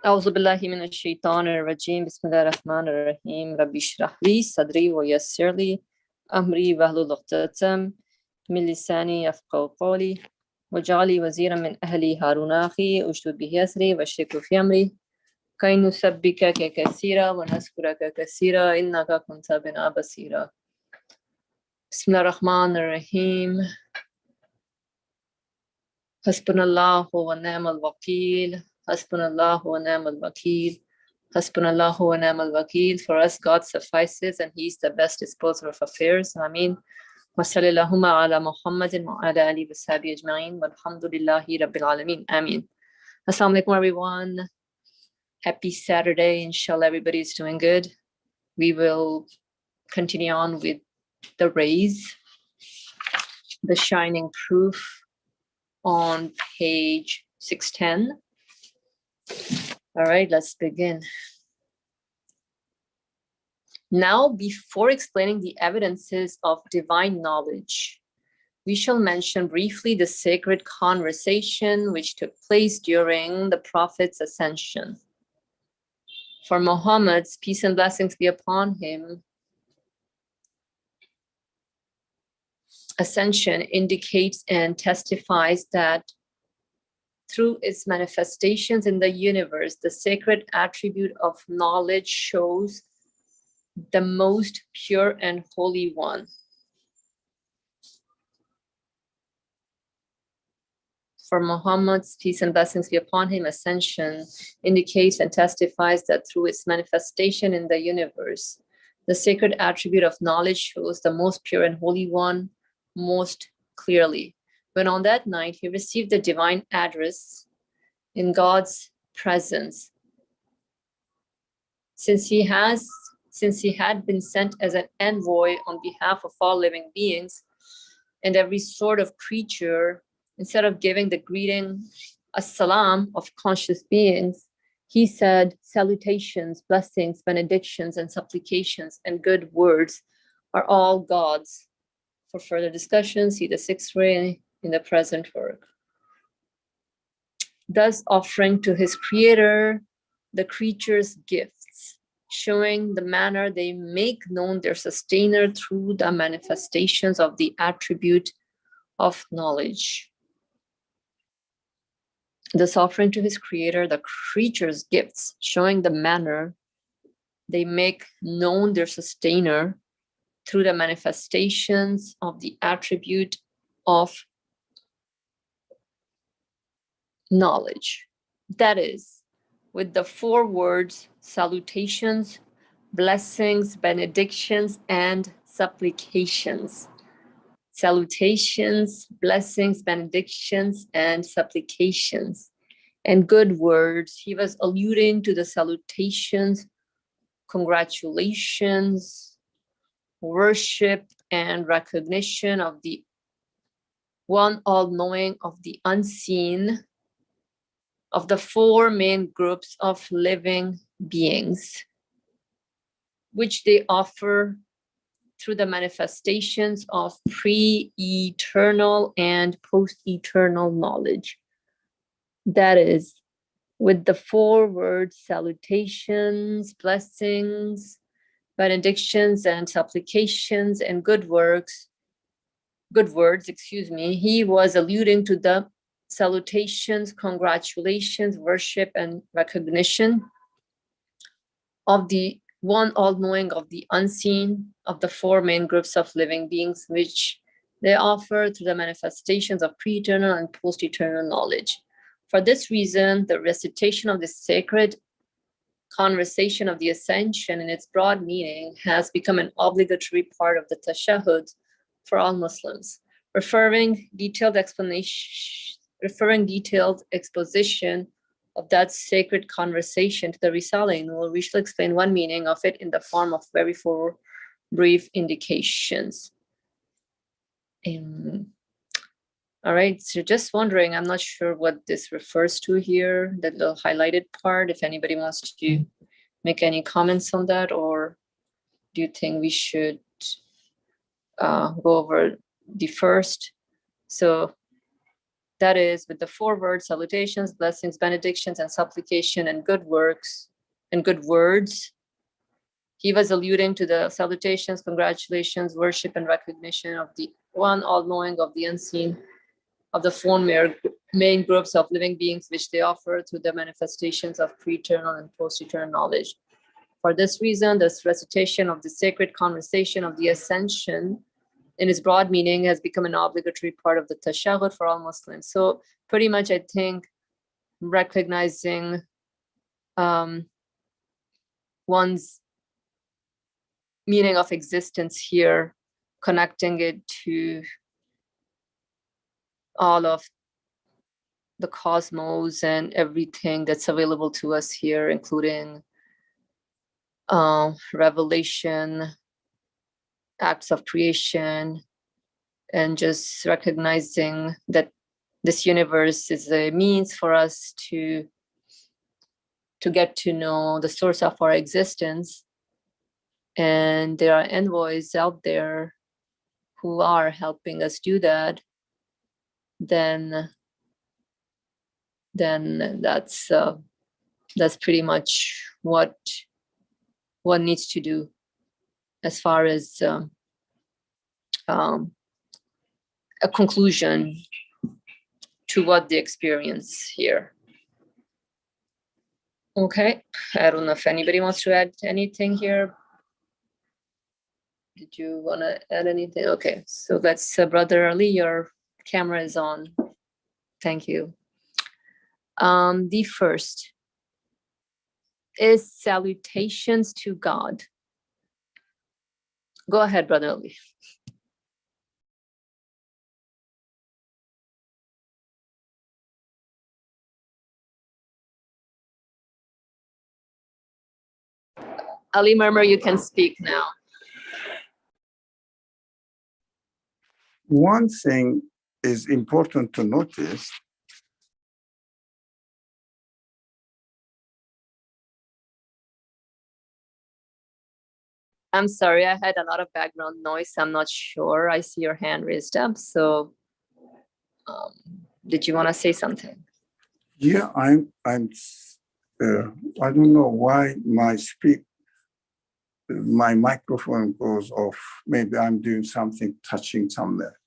أعوذ بالله من الشيطان الرجيم بسم الله الرحمن الرحيم ربي اشرح لي صدري ويسر لي أمري واحلل عقدة من لساني يفقهوا قولي واجعل لي وزيرا من أهلي هارون أخي اشدد به أزري واشركه في أمري كي نسبحك كثيرا ونذكرك كثيرا إنك كنت بنا بصيرا. بسم الله الرحمن الرحيم. حسبنا الله ونعم الوكيل. حسبنا الله ونعم الوكيل. حسبنا الله ونعم الوكيل. For us, God suffices and He is the best disposer of affairs. Ameen. وصلى اللهم على محمد وعلى آله وصحبه أجمعين والحمد لله رب العالمين. Ameen. Assalamu alaikum everyone. Happy Saturday. Inshallah everybody is doing good. We will continue on with the rays, the shining proof on page 610. All right, let's begin. Now, before explaining the evidences of divine knowledge, we shall mention briefly the sacred conversation which took place during the Prophet's ascension. For Muhammad's peace and blessings be upon him, ascension indicates and testifies that through its manifestations in the universe, the sacred attribute of knowledge shows the most pure and holy one. For Muhammad's peace and blessings be upon him, ascension indicates and testifies that through its manifestation in the universe, the sacred attribute of knowledge shows the most pure and holy one most clearly. When on that night he received the divine address in God's presence, since he had been sent as an envoy on behalf of all living beings and every sort of creature, instead of giving the greeting assalam of conscious beings, he said salutations, blessings, benedictions, and supplications and good words are all God's. For further discussion, see the sixth ray in the present work. Thus offering to his creator the creature's gifts, showing the manner they make known their sustainer through the manifestations of the attribute of knowledge. Thus offering to his creator the creature's gifts, showing the manner they make known their sustainer through the manifestations of the attribute of knowledge. That is, with the four words salutations, blessings, benedictions, and supplications. Salutations, blessings, benedictions, and supplications, and good words. He was alluding to the salutations, congratulations, worship, and recognition of the one all-knowing of the unseen, of the four main groups of living beings, which they offer through the manifestations of pre-eternal and post-eternal knowledge. That is, with the four words salutations, blessings, benedictions, and supplications, and good words, he was alluding to the salutations, congratulations, worship, and recognition of the one all-knowing of the unseen, of the four main groups of living beings, which they offer through the manifestations of pre-eternal and post-eternal knowledge. For this reason, the recitation of this sacred conversation of the ascension in its broad meaning has become an obligatory part of the tashahhud for all Muslims. Referring detailed exposition of that sacred conversation to the Risale Nur, we shall explain one meaning of it in the form of very four brief indications. All right, so just wondering, I'm not sure what this refers to here, that little highlighted part, if anybody wants to make any comments on that, or do you think we should go over the first? So that is, with the 4 words, salutations, blessings, benedictions, and supplication, and good works, and good words. He was alluding to the salutations, congratulations, worship, and recognition of the one all-knowing, of the unseen, of the 4 main groups of living beings which they offer through the manifestations of pre-eternal and post-eternal knowledge. For this reason, this recitation of the sacred conversation of the ascension in its broad meaning has become an obligatory part of the tashahhud for all Muslims. So pretty much, I think, recognizing one's meaning of existence here, connecting it to all of the cosmos and everything that's available to us here, including revelation, acts of creation, and just recognizing that this universe is a means for us to get to know the source of our existence. And there are envoys out there who are helping us do that. Then that's pretty much what one needs to do as far as a conclusion to what they experience here. Okay, I don't know if anybody wants to add anything here. Did you want to add anything? Okay, so that's Brother Ali, your camera is on. Thank you. The first is salutations to God. Go ahead, Brother Ali. Ali Murmur, you can speak now. One thing is important to notice. I'm sorry, I had a lot of background noise. I'm not sure. I see your hand raised up. So did you want to say something? Yeah, I don't know why my microphone goes off. Maybe I'm doing something, touching somewhere.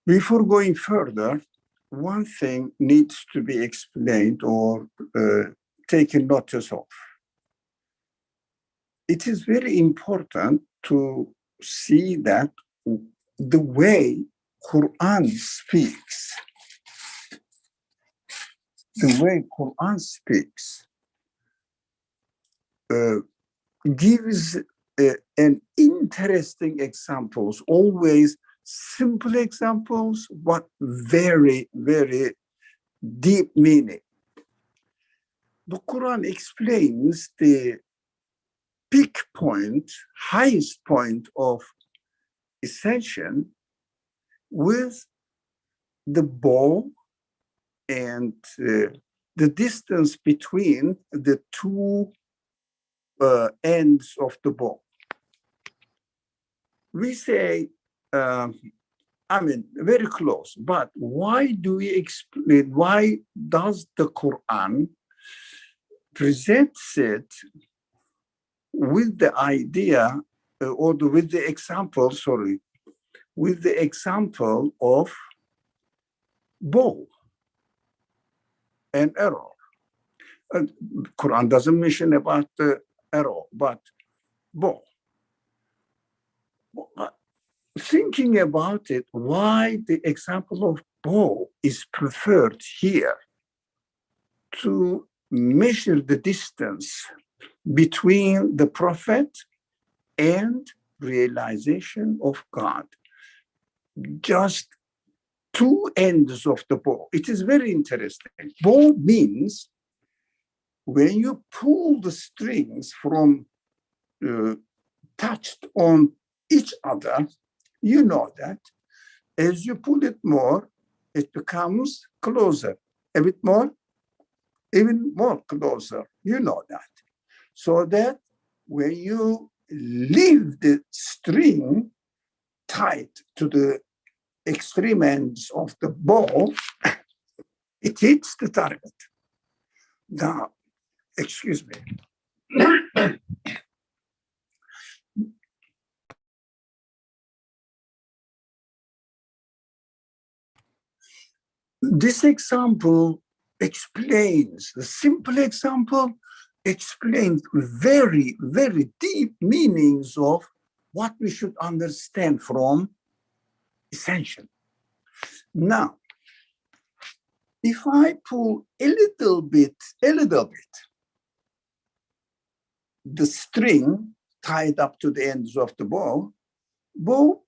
Before going further, one thing needs to be explained or taken notice of. It is very important to see that the way Quran speaks, gives an interesting examples, always simple examples, but very, very deep meaning. The Quran explains the peak point, highest point of ascension with the bow and the distance between the 2 ends of the bow. We say, very close, but why do we explain, why does the Quran presents it with the idea with the example of bow and arrow? Quran doesn't mention about the arrow, but bow. Thinking about it, why the example of bow is preferred here to measure the distance between the prophet and realization of God. Just 2 ends of the bow. It is very interesting. Bow means when you pull the strings from touched on each other, you know that as you pull it more, it becomes closer, a bit more, even more closer. You know that. So that when you leave the string tight to the extreme ends of the bow, it hits the target. Now, excuse me. This example explains, the simple example explains very, very deep meanings of what we should understand from Ascension. Now, if I pull a little bit, the string tied up to the ends of the bow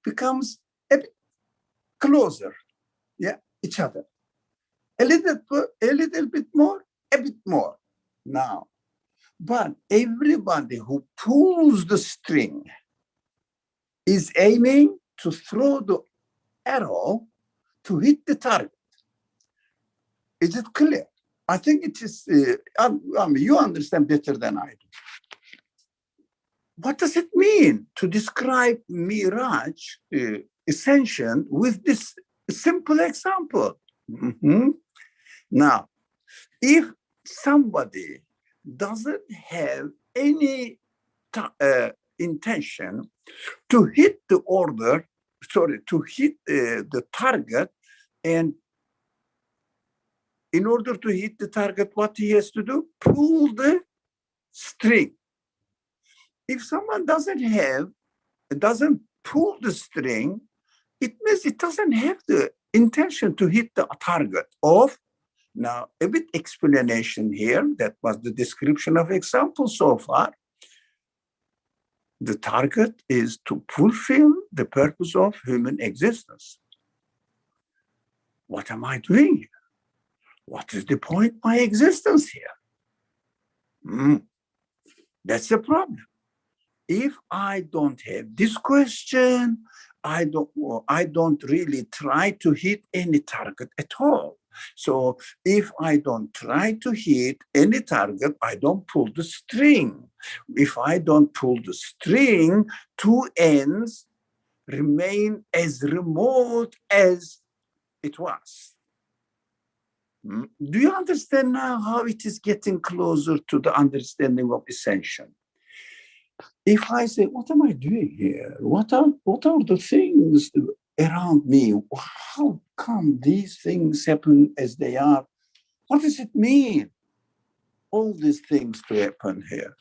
becomes a bit closer, each other. A little bit more, a bit more. Now, but everybody who pulls the string is aiming to throw the arrow to hit the target. Is it clear? I think it is, you understand better than I do. What does it mean to describe Miraj, Ascension, with this simple example? Now, if somebody doesn't have any intention to hit the target, and in order to hit the target, what he has to do? Pull the string. If someone doesn't pull the string, it means it doesn't have the intention to hit the target of. Now, a bit explanation here. That was the description of example so far. The target is to fulfill the purpose of human existence. What am I doing here? What is the point of my existence here? That's the problem. If I don't have this question, I don't really try to hit any target at all. So if I don't try to hit any target, I don't pull the string. If I don't pull the string, two ends remain as remote as it was. Do you understand now how it is getting closer to the understanding of Ascension? If I say, what am I doing here? What are the things around me? How come these things happen as they are? What does it mean? All these things to happen here.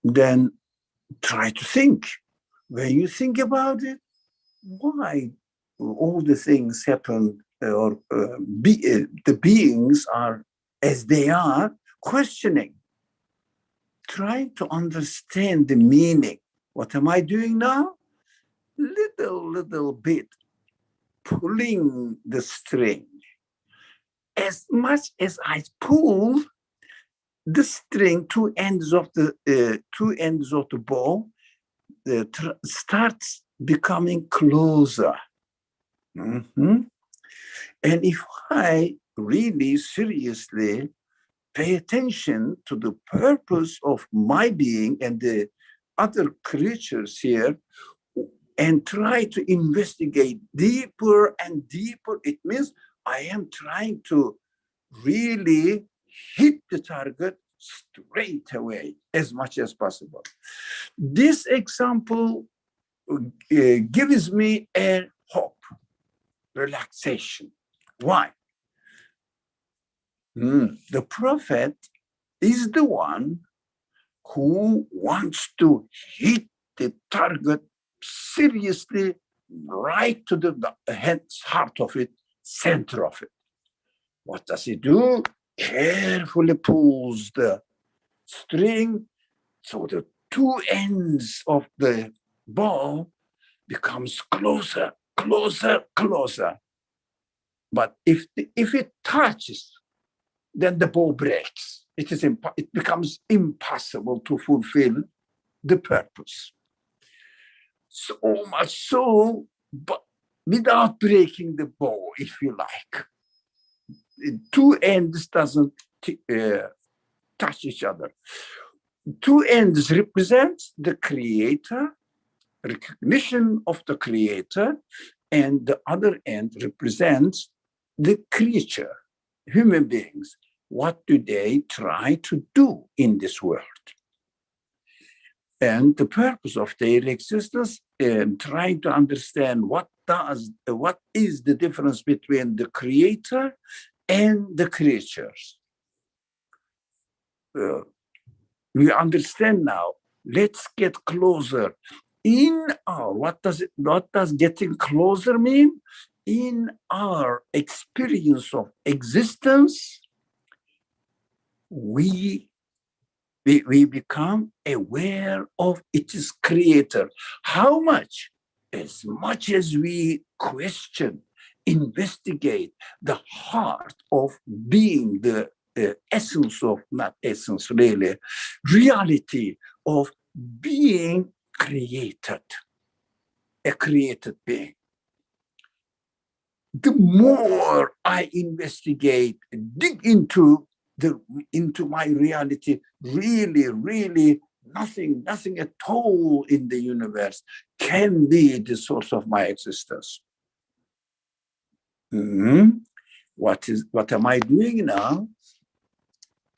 Then try to think. When you think about it, why all the things happen, or the beings are as they are, questioning, trying to understand the meaning. What am I doing now? Little bit pulling the string. As much as I pull the string, two ends of the bow starts becoming closer. And if I really seriously pay attention to the purpose of my being and the other creatures here, and try to investigate deeper and deeper, it means I am trying to really hit the target straight away as much as possible. This example gives me a hope, relaxation. Why? The prophet is the one who wants to hit the target seriously, right to the heart of it, center of it. What does he do? Carefully pulls the string so the two ends of the bow becomes closer, closer, closer. But if it touches, then the bow breaks. It becomes impossible to fulfill the purpose. So much so, but without breaking the bow, if you like. Two ends doesn't touch each other. Two ends represent the creator recognition of the creator, and the other end represents the creature, human beings. What do they try to do in this world? And the purpose of their existence, trying to understand what is the difference between the creator and the creatures. We understand now. Let's get closer. What does getting closer mean? In our experience of existence, we become aware of its creator. How much? As much as we question, investigate the heart of being, the essence of, not essence really, reality of being created, a created being. The more I investigate, dig into my reality, really nothing at all in the universe can be the source of my existence. What am I doing now?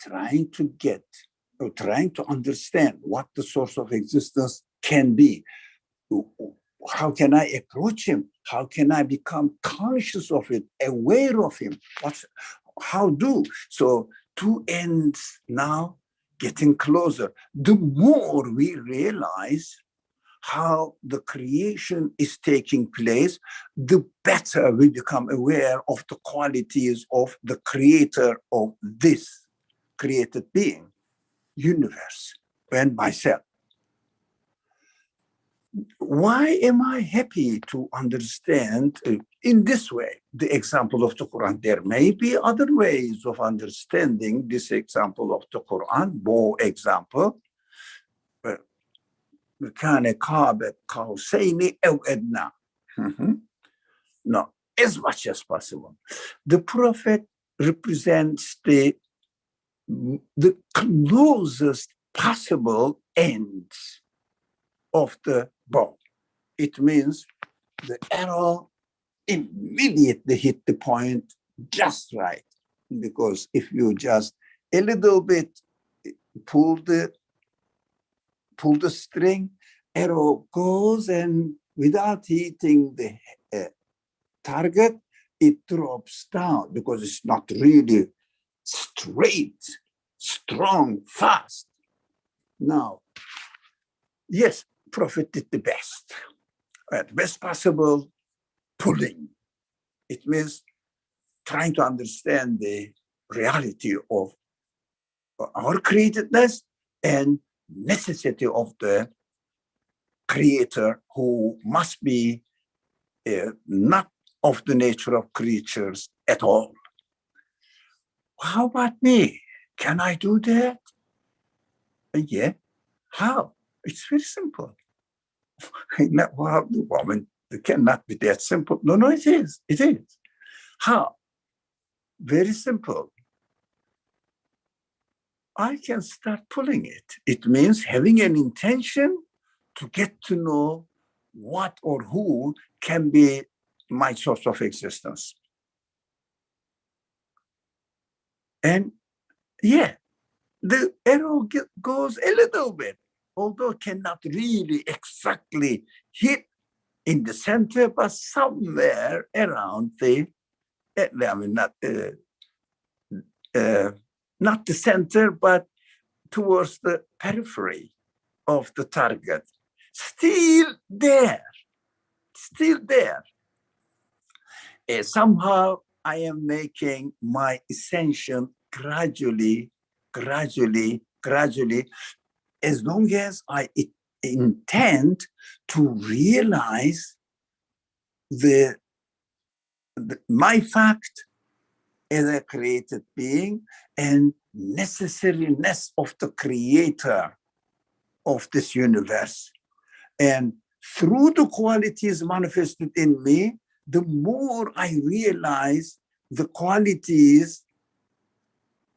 Trying to understand what the source of existence can be. How can I approach him? How can I become conscious of it, aware of him? How do? So two ends now getting closer. The more we realize how the creation is taking place, the better we become aware of the qualities of the creator of this created being, universe, and myself. Why am I happy to understand in this way the example of the Quran? There may be other ways of understanding this example of the Quran, more example. كان قاب قوسين أو أدنى. No, as much as possible. The Prophet represents the closest possible ends of the bow. It means the arrow immediately hit the point just right. Because if you just a little bit pull the string, arrow goes, and without hitting the target, it drops down because it's not really straight, strong, fast. Now, yes, Prophet did the best possible pulling. It means trying to understand the reality of our createdness and necessity of the creator, who must be not of the nature of creatures at all. How about me? Can I do that? Yeah. How? It's very simple. Woman, it cannot be that simple. No, it is. It is. How? Very simple. I can start pulling it. It means having an intention to get to know what or who can be my source of existence. And yeah, the arrow goes a little bit, although cannot really exactly hit in the center, but somewhere around the, I mean, not the center, but towards the periphery of the target. Still there. Somehow I am making my ascension gradually, as long as I intend to realize my fact as a created being and necessariness of the creator of this universe. And through the qualities manifested in me, the more I realize the qualities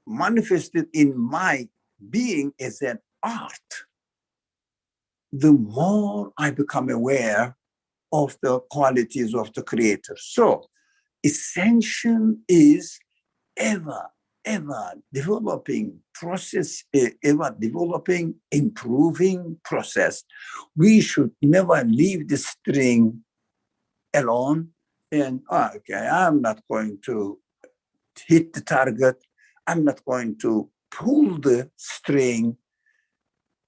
manifested in my being as an art, the more I become aware of the qualities of the Creator. So, ascension is ever developing process, ever developing, improving process. We should never leave the string alone and, okay, I'm not going to hit the target. I'm not going to pull the string.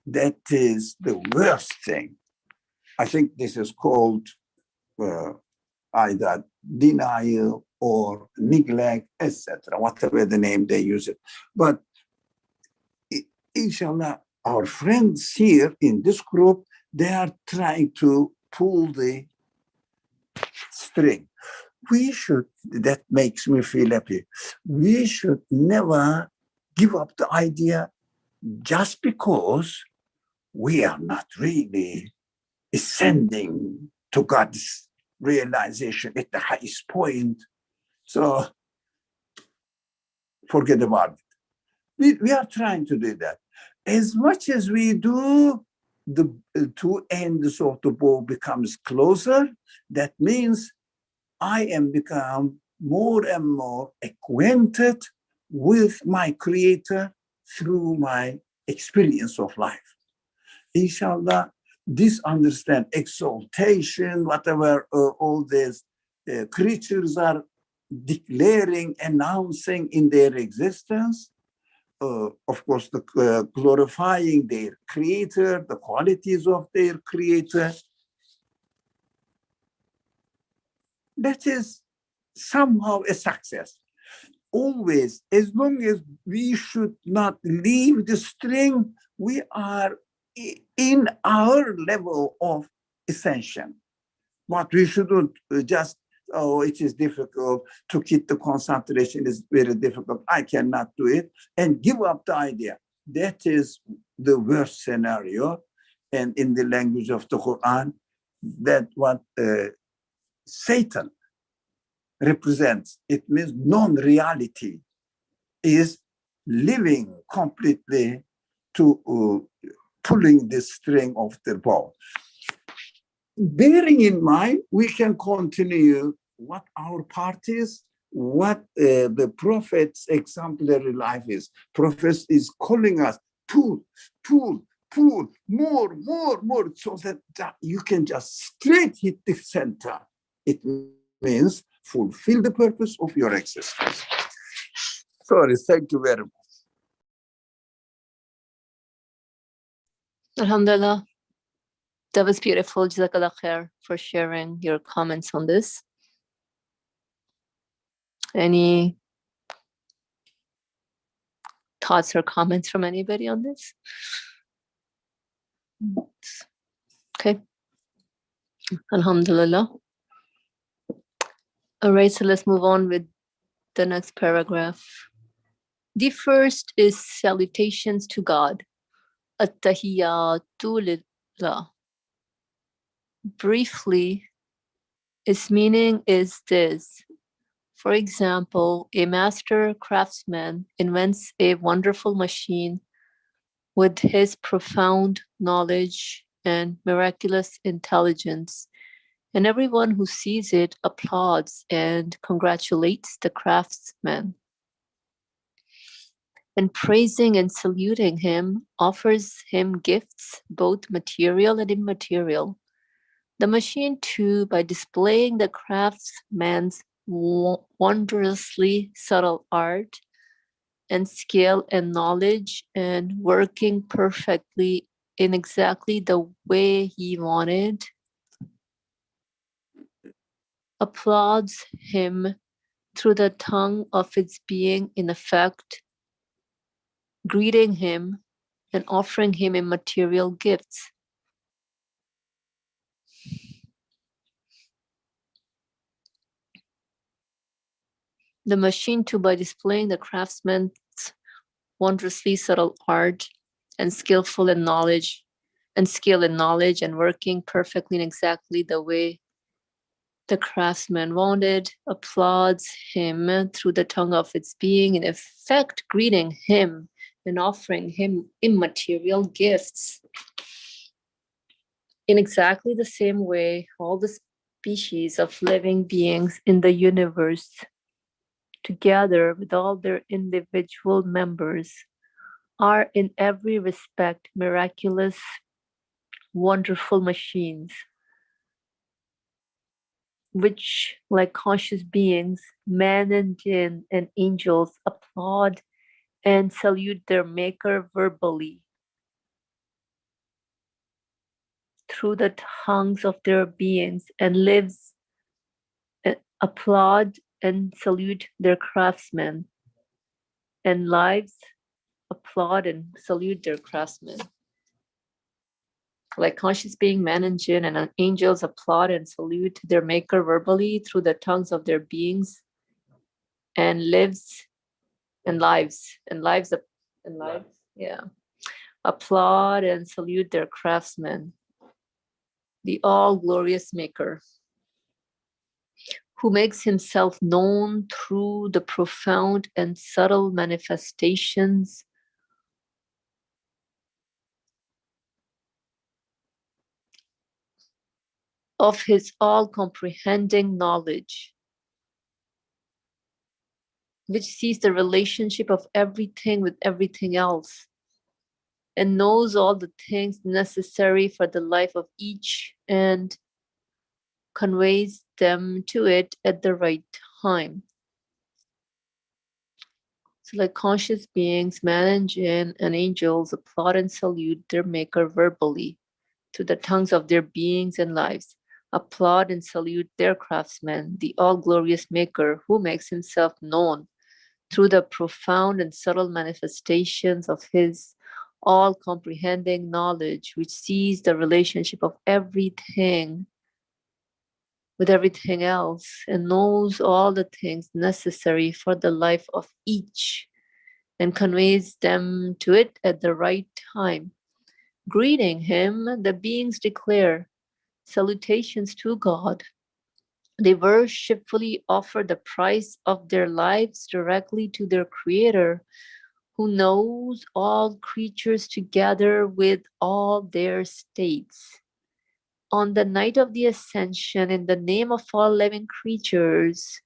That is the worst thing. I think this is called either denial or neglect, etc., whatever the name they use it. But inshallah, our friends here in this group, they are trying to pull the string. We should, that makes me feel happy. We should never give up the idea just because we are not really ascending to God's realization at the highest point. So forget about it. We are trying to do that. As much as we do, the two ends of the bow becomes closer. That means I am become more and more acquainted with my Creator through my experience of life. Inshallah, this understand exaltation, whatever all these creatures are declaring, announcing in their existence, of course, the glorifying their Creator, the qualities of their Creator. That is somehow a success. Always, as long as we should not leave the string, we are in our level of ascension. But we shouldn't just, it is difficult to keep the concentration, is very difficult, I cannot do it, and give up the idea. That is the worst scenario. And in the language of the Quran, that what Satan represents, it means non-reality, is living completely to pulling the string of the bow. Bearing in mind, we can continue what our part is, what the Prophet's exemplary life is. Prophet is calling us, pull, more, so that you can just straight hit the center. It means fulfill the purpose of your existence. Sorry, thank you very much. Alhamdulillah. That was beautiful. Jazakallah khair for sharing your comments on this. Any thoughts or comments from anybody on this? Okay. Alhamdulillah. All right, so let's move on with the next paragraph. The first is salutations to God. At-tahiyyatu lillah. Briefly, its meaning is this. For example, a master craftsman invents a wonderful machine with his profound knowledge and miraculous intelligence, and everyone who sees it applauds and congratulates the craftsman. And praising and saluting him offers him gifts, both material and immaterial. The machine, too, by displaying the craftsman's wondrously subtle art and skill and knowledge and working perfectly in exactly the way he wanted, applauds him through the tongue of its being, in effect, greeting him and offering him immaterial gifts. The machine, too, by displaying the craftsman's wondrously subtle art and skillful in knowledge and skill in knowledge and working perfectly in exactly the way the craftsman wanted, applauds him through the tongue of its being, in effect, greeting him and offering him immaterial gifts. In exactly the same way, all the species of living beings in the universe, together with all their individual members, are in every respect miraculous, wonderful machines, which, like conscious beings, man and jinn and angels applaud and salute their maker verbally through the tongues of their beings, and lives applaud and salute their craftsmen, and lives applaud and salute their craftsmen. Like conscious being, man and jinn and angels applaud and salute their maker verbally through the tongues of their beings, and lives and lives and lives and lives, yeah, applaud and salute their craftsmen, the all glorious maker, who makes himself known through the profound and subtle manifestations of his all-comprehending knowledge, which sees the relationship of everything with everything else, and knows all the things necessary for the life of each, and conveys them to it at the right time. So, like conscious beings, man and jinn and angels applaud and salute their maker verbally through the tongues of their beings and lives, applaud and salute their craftsman, the all-glorious maker, who makes himself known through the profound and subtle manifestations of his all-comprehending knowledge, which sees the relationship of everything with everything else, and knows all the things necessary for the life of each, and conveys them to it at the right time. Greeting him, the beings declare salutations to God. They worshipfully offer the price of their lives directly to their Creator, who knows all creatures together with all their states. On the night of the Ascension, in the name of all living creatures,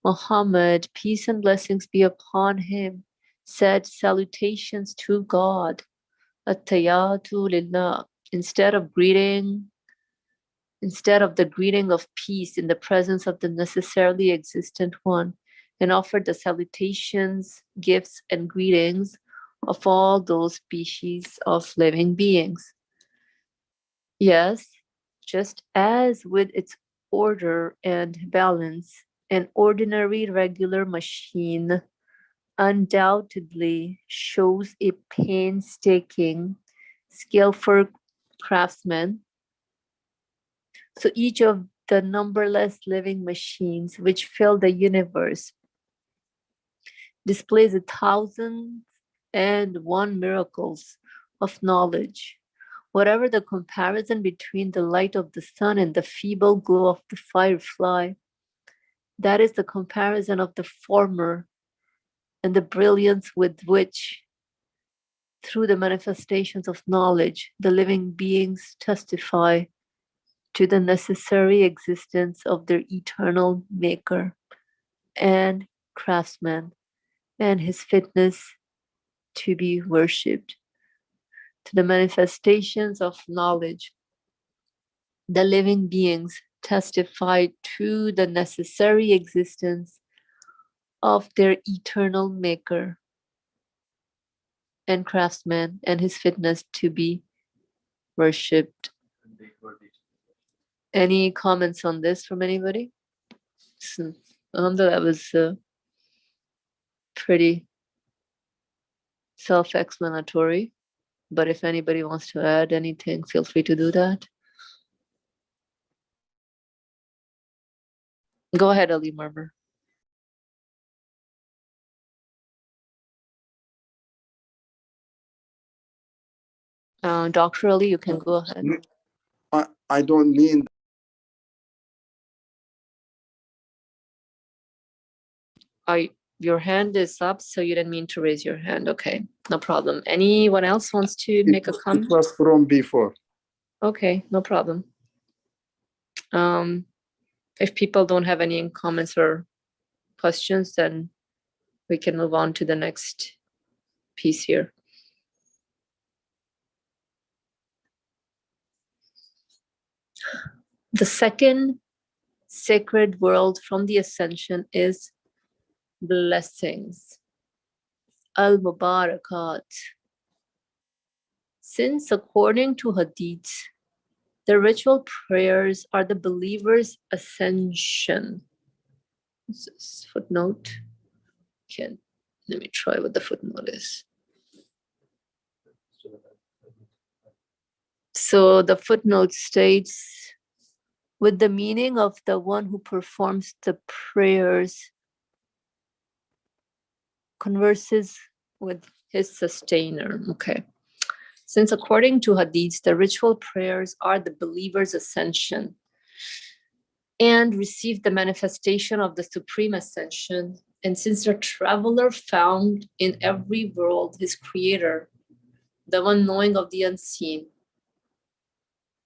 Muhammad, peace and blessings be upon him, said salutations to God, At-Tayyatu Lillah, instead of the greeting of peace in the presence of the necessarily existent one, and offered the salutations, gifts, and greetings of all those species of living beings. Yes, just as with its order and balance, an ordinary regular machine undoubtedly shows a painstaking, skillful craftsman, so each of the numberless living machines which fill the universe displays 1,001 miracles of knowledge. Whatever the comparison between the light of the sun and the feeble glow of the firefly, that is the comparison of the former and the brilliance with which, through the manifestations of knowledge, the living beings testify to the necessary existence of their eternal maker and craftsman, and his fitness to be worshipped. To the manifestations of knowledge, the living beings testify to the necessary existence of their eternal maker and craftsman, and his fitness to be worshipped. Any comments on this from anybody? That was pretty self-explanatory, but if anybody wants to add anything, feel free to do that. Go ahead, Ali Murmur. Dr. Ali, you can go ahead. I don't mean. Your hand is up, so you didn't mean to raise your hand. Okay, no problem. Anyone else wants to make a comment? It was from before. Okay, no problem. If people don't have any comments or questions, then we can move on to the next piece here. The second sacred word from the ascension is blessings. Al-Mubarakat. Since according to Hadith, the ritual prayers are the believer's ascension. This is footnote. Let me try what the footnote is. So the footnote states, with the meaning of the one who performs the prayers, converses with his sustainer. Okay. Since according to Hadith, the ritual prayers are the believer's ascension and receive the manifestation of the supreme ascension, and since the traveler found in every world his creator, the one knowing of the unseen,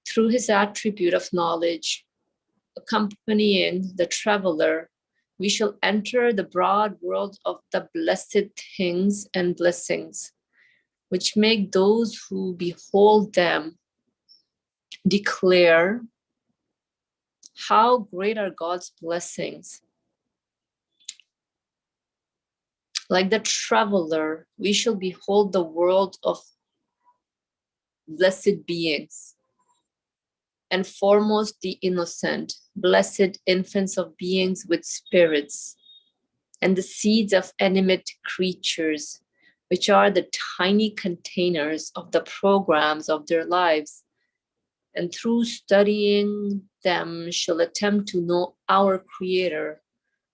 through his attribute of knowledge, accompanying the traveler, we shall enter the broad world of the blessed things and blessings, which make those who behold them declare, how great are God's blessings. Like the traveler, we shall behold the world of blessed beings, and foremost the innocent, blessed infants of beings with spirits, and the seeds of animate creatures, which are the tiny containers of the programs of their lives, and through studying them shall attempt to know our Creator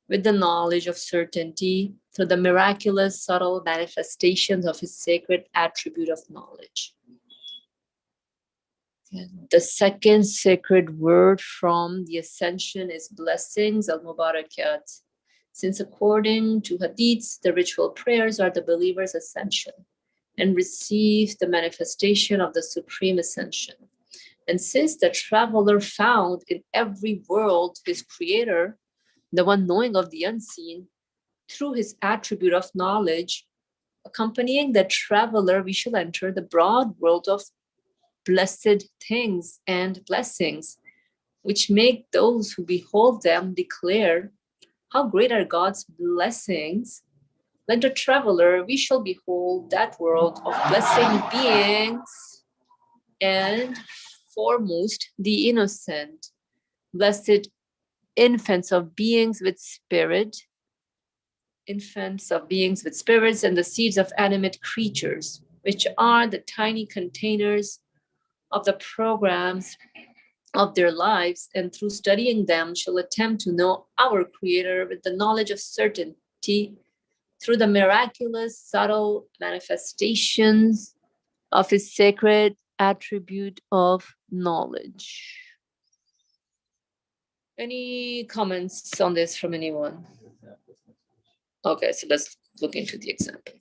with the knowledge of certainty through the miraculous subtle manifestations of his sacred attribute of knowledge. And the second sacred word from the ascension is blessings, al-Mubarakat. Since according to Hadiths, the ritual prayers are the believer's ascension and receive the manifestation of the supreme ascension. And since the traveler found in every world his creator, the one knowing of the unseen, through his attribute of knowledge, accompanying the traveler, we shall enter the broad world of blessed things and blessings, which make those who behold them declare, how great are God's blessings. Like the traveler, we shall behold that world of blessing beings, and foremost the innocent, blessed infants of beings with spirit, infants of beings with spirits, and the seeds of animate creatures, which are the tiny containers of the programs of their lives, and through studying them shall attempt to know our Creator with the knowledge of certainty through the miraculous subtle manifestations of his sacred attribute of knowledge. Any comments on this from anyone? Okay, so let's look into the example.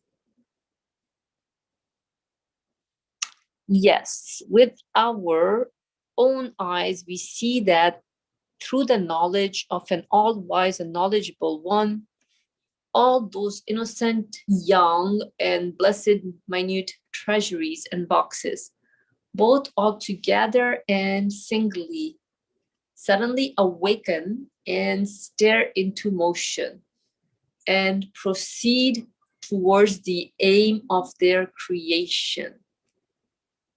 Yes, with our own eyes, we see that through the knowledge of an all-wise and knowledgeable one, all those innocent, young, and blessed minute treasuries and boxes, both altogether and singly, suddenly awaken and stare into motion and proceed towards the aim of their creation.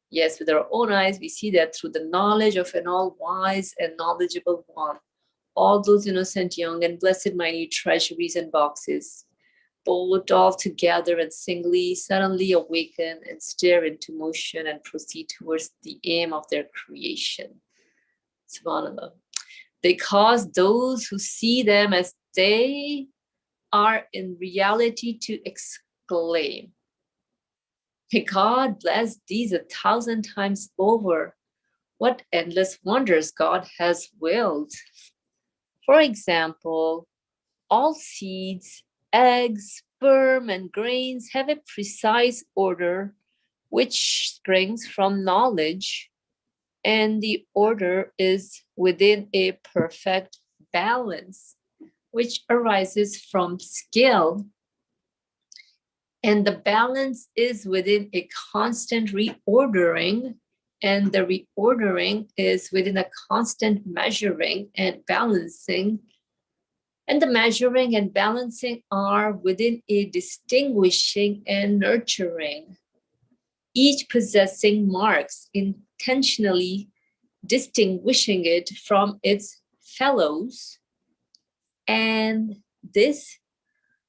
Yes, with our own eyes, we see that through the knowledge of an all-wise and knowledgeable one, all those innocent, young, and blessed minute treasuries and boxes, both all together and singly, suddenly awaken and stare into motion and proceed towards the aim of their creation. SubhanAllah. They cause those who see them as they are in reality to exclaim, may God bless these 1,000 times over. What endless wonders God has willed. For example, all seeds, eggs, sperm, and grains have a precise order which springs from knowledge, and the order is within a perfect balance, which arises from skill. And the balance is within a constant reordering, and the reordering is within a constant measuring and balancing. And the measuring and balancing are within a distinguishing and nurturing, each possessing marks intentionally distinguishing it from its fellows. And this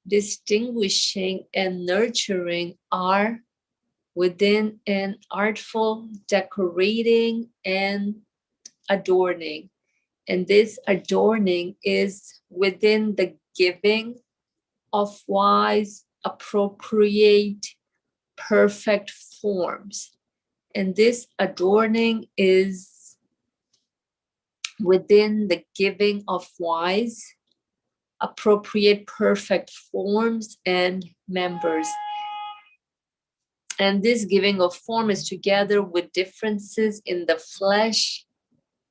distinguishing and nurturing are within an artful decorating and adorning. And this adorning is within the giving of wise, appropriate, perfect forms. And this adorning is within the giving of wise, appropriate, perfect forms and members. And this giving of form is together with differences in the flesh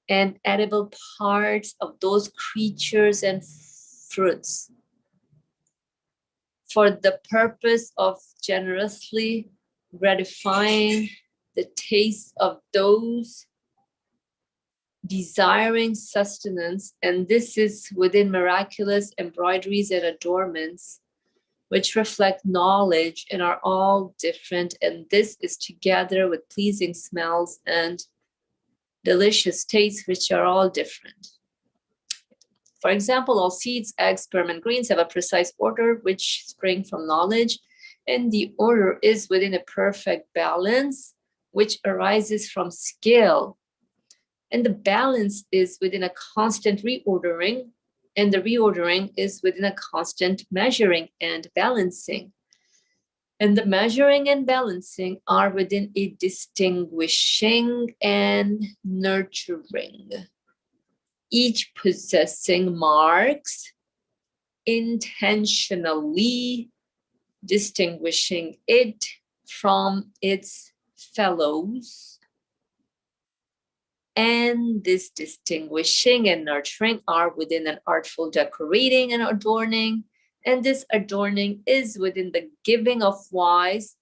and edible parts of those creatures and fruits, for the purpose of generously gratifying the taste of those desiring sustenance. And this is within miraculous embroideries and adornments, which reflect knowledge and are all different. And this is together with pleasing smells and delicious tastes, which are all different. For example, all seeds, eggs, sperm, and grains have a precise order which spring from knowledge, and the order is within a perfect balance which arises from skill. And the balance is within a constant reordering, and the reordering is within a constant measuring and balancing. And the measuring and balancing are within a distinguishing and nurturing, each possessing marks intentionally distinguishing it from its fellows. And this distinguishing and nurturing are within an artful decorating and adorning. And this adorning is within the giving of wise,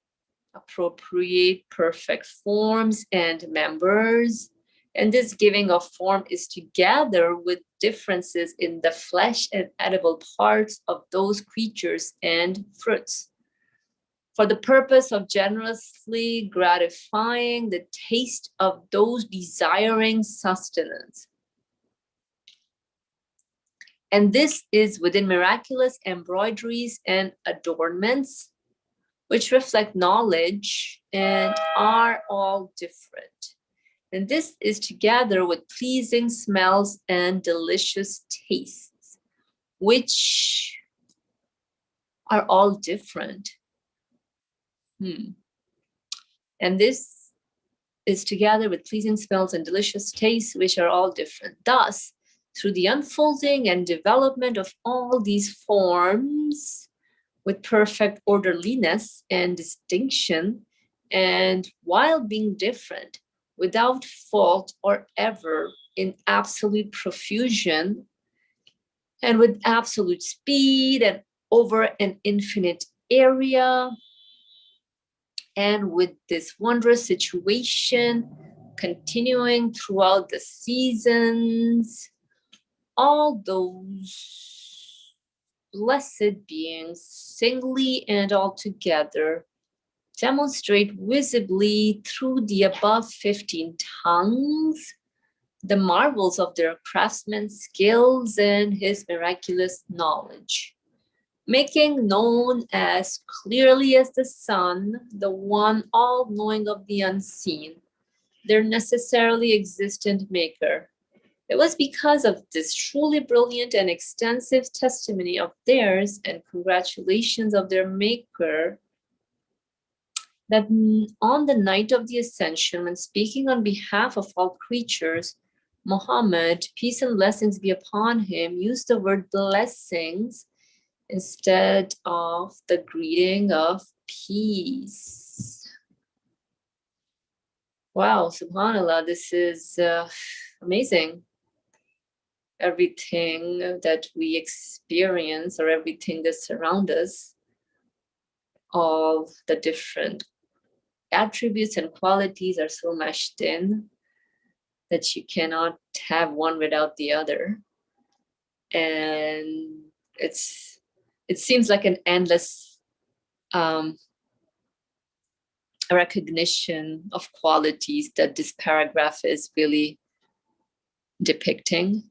appropriate, perfect forms and members. And this giving of form is together with differences in the flesh and edible parts of those creatures and fruits, for the purpose of generously gratifying the taste of those desiring sustenance. And this is within miraculous embroideries and adornments, which reflect knowledge and are all different. And this is together with pleasing smells and delicious tastes, which are all different. And this is together with pleasing smells and delicious tastes, which are all different. Thus, through the unfolding and development of all these forms with perfect orderliness and distinction, and while being different, without fault or ever, in absolute profusion, and with absolute speed and over an infinite area, and with this wondrous situation continuing throughout the seasons, all those blessed beings, singly and altogether, demonstrate visibly through the above 15 tongues the marvels of their craftsman's skills and his miraculous knowledge, making known as clearly as the sun, the one all-knowing of the unseen, their necessarily existent maker. It was because of this truly brilliant and extensive testimony of theirs and congratulations of their maker that on the night of the Ascension, when speaking on behalf of all creatures, Muhammad, peace and blessings be upon him, used the word blessings instead of the greeting of peace. Wow, subhanallah, this is amazing. Everything that we experience or everything that surrounds us, all the different attributes and qualities are so meshed in that you cannot have one without the other. And it seems like an endless recognition of qualities that this paragraph is really depicting.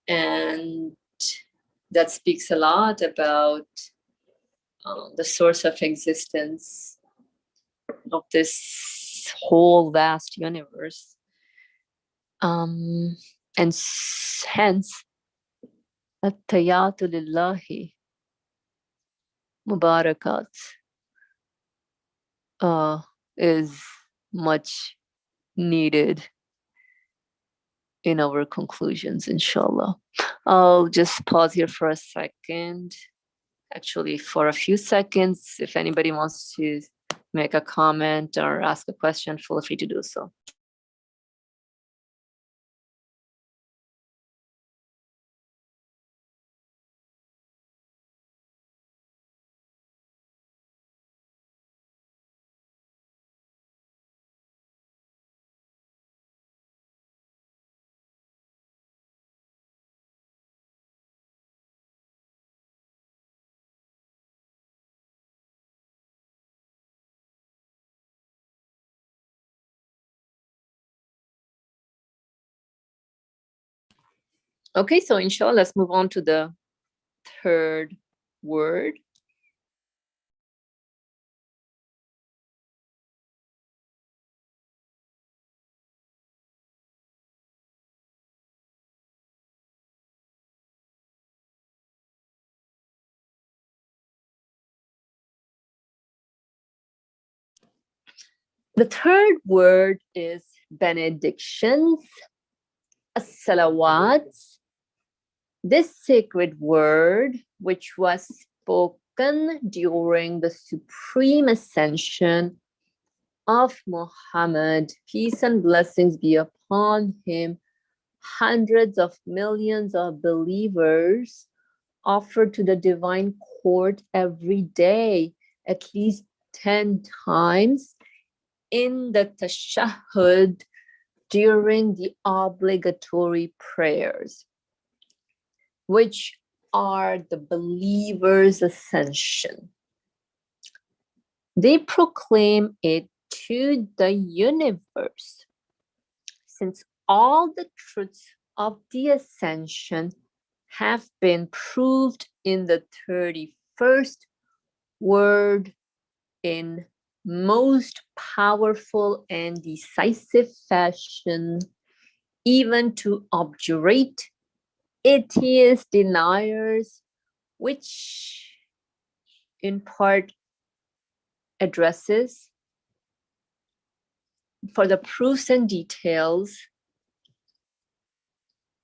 And that speaks a lot about the source of existence of this whole vast universe. And hence, at-tayatu lillahi mubarakat is much needed in our conclusions, inshallah. I'll just pause here for a second, actually for a few seconds. If anybody wants to make a comment or ask a question, feel free to do so. Okay, so inshallah, let's move on to the third word. The third word is benedictions, as-salawat. This sacred word, which was spoken during the supreme ascension of Muhammad, peace and blessings be upon him, hundreds of millions of believers offer to the divine court every day, at least 10 times in the tashahhud during the obligatory prayers, which are the believer's ascension. They proclaim it to the universe, since all the truths of the ascension have been proved in the 31st word in most powerful and decisive fashion, even to obdurate atheist deniers, which in part addresses. For the proofs and details,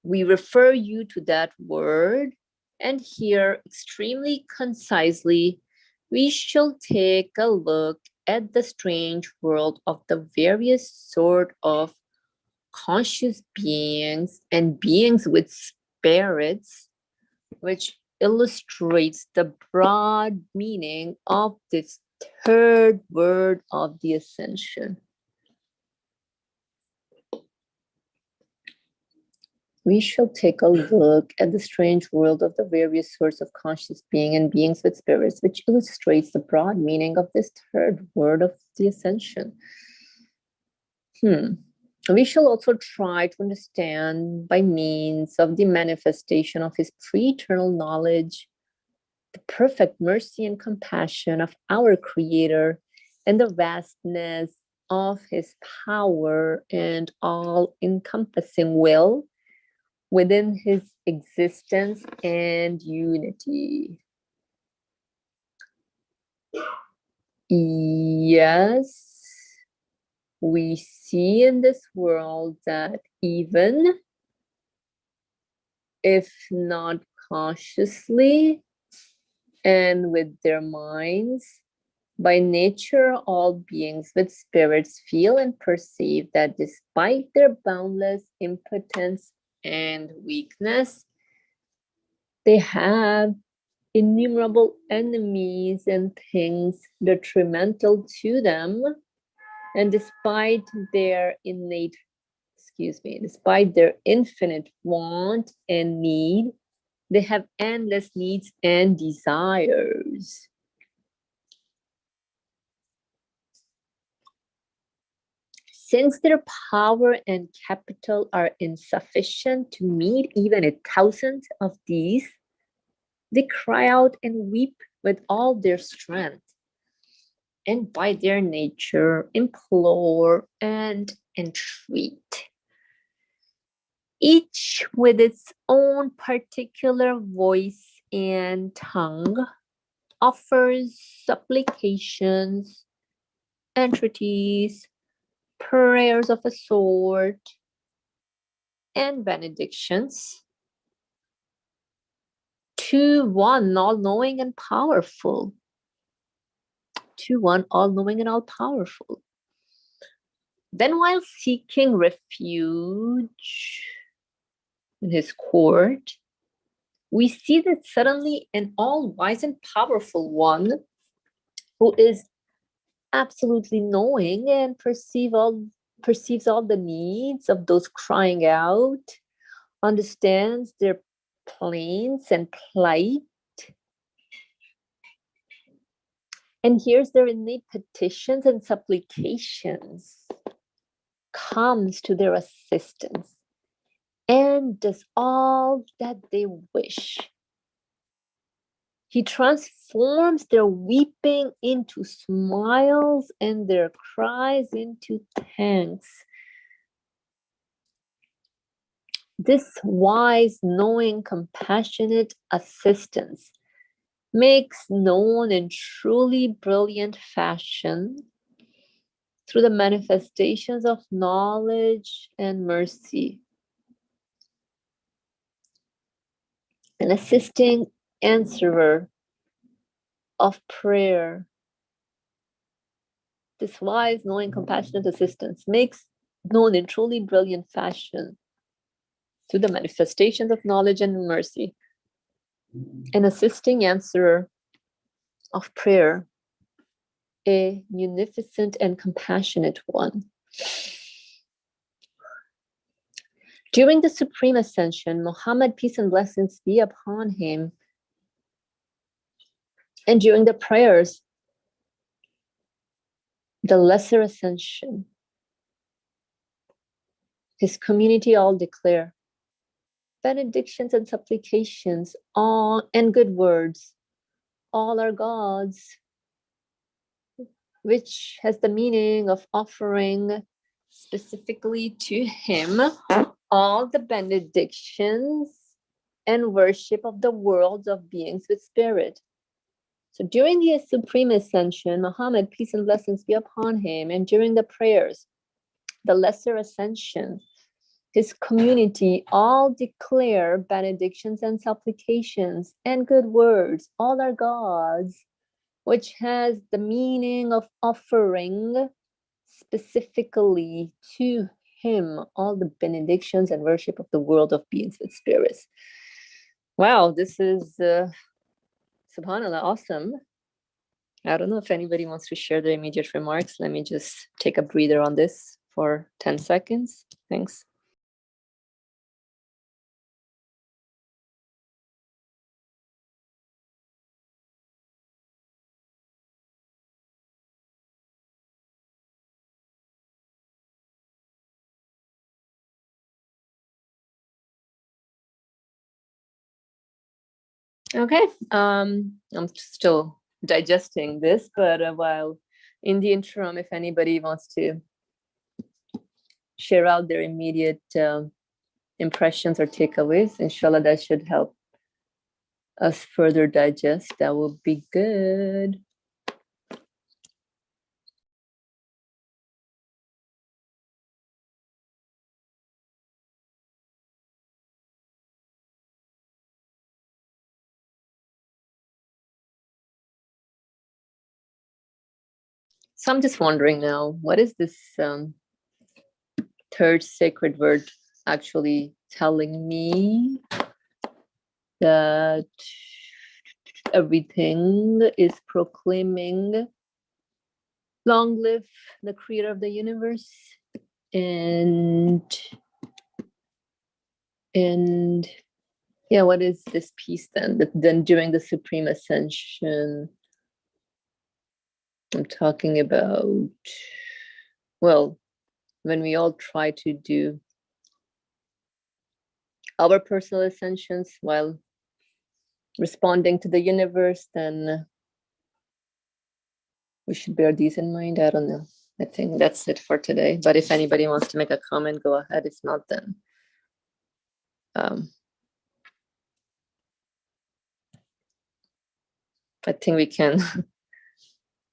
we refer you to that word, and here extremely concisely, we shall take a look at the strange world of the various sort of conscious beings and beings with spirits, which illustrates the broad meaning of this third word of the ascension. We shall take a look at the strange world of the various sorts of conscious being and beings with spirits, which illustrates the broad meaning of this third word of the ascension. We shall also try to understand by means of the manifestation of his pre-eternal knowledge, the perfect mercy and compassion of our Creator, and the vastness of his power and all-encompassing will within his existence and unity. Yes, we see in this world that even if not consciously and with their minds, By nature, all beings with spirits feel and perceive that despite their boundless impotence and weakness, they have innumerable enemies and things detrimental to them. And despite their infinite want and need, they have endless needs and desires. Since their power and capital are insufficient to meet even 1,000 of these, they cry out and weep with all their strength, and by their nature implore and entreat. Each with its own particular voice and tongue offers supplications, entreaties, prayers of a sort, and benedictions to one all-knowing and powerful. To one all-knowing and all-powerful. Then while seeking refuge in his court, we see that suddenly an all-wise and powerful one who is absolutely knowing and perceives all the needs of those crying out, understands their plaints and plight, and hears their innate petitions and supplications, comes to their assistance, and does all that they wish. He transforms their weeping into smiles and their cries into thanks. This wise, knowing, compassionate assistance makes known in truly brilliant fashion through the manifestations of knowledge and mercy, an assisting answerer of prayer. This wise, knowing, compassionate assistance makes known in truly brilliant fashion through the manifestations of knowledge and mercy, an assisting answerer of prayer, a munificent and compassionate one. During the Supreme Ascension, Muhammad, peace and blessings be upon him, and during the prayers, the Lesser Ascension, his community all declare benedictions and supplications, all and good words, all are God's, which has the meaning of offering specifically to him all the benedictions and worship of the worlds of beings with spirit. So during the Supreme Ascension, Muhammad, peace and blessings be upon him, and during the prayers, the Lesser Ascension, his community all declare benedictions and supplications and good words, all are God's, which has the meaning of offering specifically to him all the benedictions and worship of the world of beings with spirits. Wow, this is subhanAllah, awesome. I don't know if anybody wants to share their immediate remarks. Let me just take a breather on this for 10 seconds. Thanks. Okay, I'm still digesting this, but while in the interim, if anybody wants to share out their immediate impressions or takeaways, inshallah, that should help us further digest. That will be good. So I'm just wondering now, what is this third sacred word actually telling me? That everything is proclaiming long live the creator of the universe, and yeah, what is this piece then? Then during the supreme ascension, I'm talking about, well, when we all try to do our personal ascensions while responding to the universe, then we should bear these in mind. I don't know. I think that's it for today. But if anybody wants to make a comment, go ahead. If not, then I think we can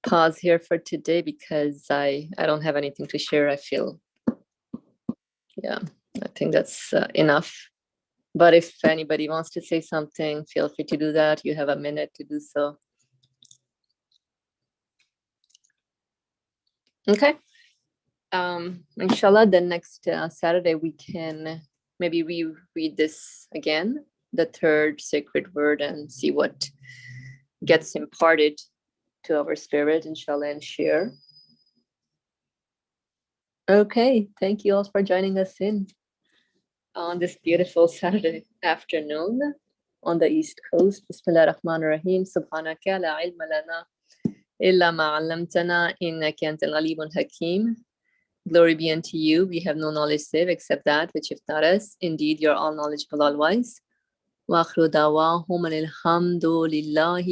pause here for today because I don't have anything to share. I feel, yeah, I think that's enough. But if anybody wants to say something, feel free to do that. You have a minute to do so. Okay. Inshallah, then next Saturday we can maybe reread this again, the third sacred word, and see what gets imparted to our spirit, inshallah, and share. Okay, thank you all for joining us in on this beautiful Saturday afternoon on the East Coast. Bismillah ar-Rahman ar-Rahim. Subhanaka la ilma lana illa ma 'allamtana innaka antal alimul hakim. Glory be unto you. We have no knowledge save except that which you've taught us. Indeed, you're all knowledgeable, all wise. Wa akhru dawahum alhamdulillahi